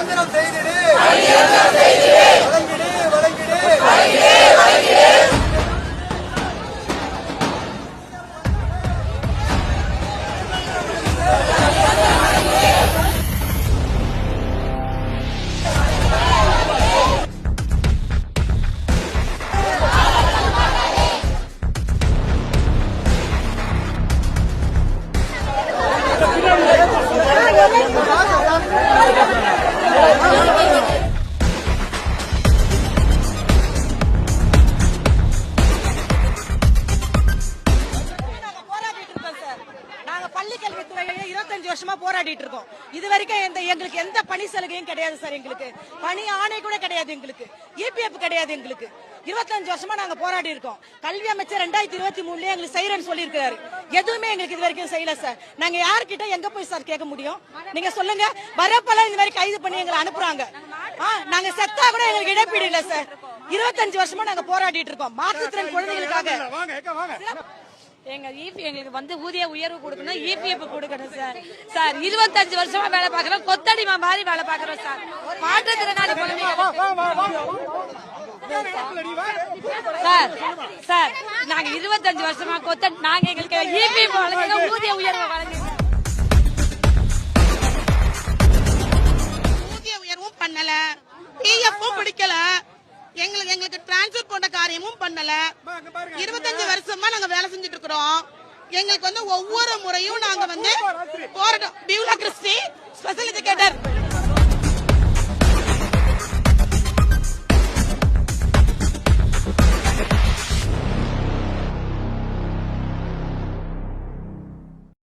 நிரந்தரம் செய்திடு வழங்கிடு பள்ளிக்கல்வித்துறையில 25 வருஷமா போராடிட்டு இருக்கோம். இது வரைக்கும் எங்களுக்கு எந்த பணி சலுகையும் கிடையாது சார். எங்களுக்கு பணி ஆணை கூட கிடையாது. எங்களுக்கு EPF கிடையாது. எங்களுக்கு 25 வருஷமா நாங்க போராடி இருக்கோம். கல்வி அமைச்சர் 2023 எங்களுக்கு செய்யறேன்னு சொல்லியிருக்காரு. எதுவுமே எங்களுக்கு இது வரைக்கும் செய்யல சார். நாங்க யார்கிட்ட எங்க போய் சார் கேட்க முடியும்? நீங்க சொல்லுங்க. வரப்பெல்லாம் இந்த மாதிரி கைது பண்ணி எங்களை அனுப்புறாங்க. நாங்க செத்தா கூட எங்களுக்கு இழப்பீடு இல்ல சார். 25 வருஷமா நாங்க போராடிட்டு இருக்கோம் மாற்றுத்திறன் குழந்தைகளுக்காக. எங்களுக்கு ஊதிய உயர்வு கொடுக்கணும், EPF கொடுக்கணும் சார். சார் 25 வருஷமா வேலை பாக்குறோம், கொத்தடிமா மாதிரி வேலை பாக்குறோம் சார். மாற்றுத்திறனாளி சார் சார் நாங்க 25 வருஷமா நாங்க எங்களுக்கு EPF வழங்க ஊதிய உயர்வு வழங்க ஊதிய உயர்வும் பண்ணல, PF பிடிக்கல, எங்களுக்கு டிரான்ஸ்பர் போன்ற காரியமும் பண்ணல. 25 வருஷமா நாங்க வேலை செஞ்சுட்டு இருக்கிறோம். எங்களுக்கு ஒவ்வொரு முறையும் நாங்க போராட்டம். Beulah Christie special educator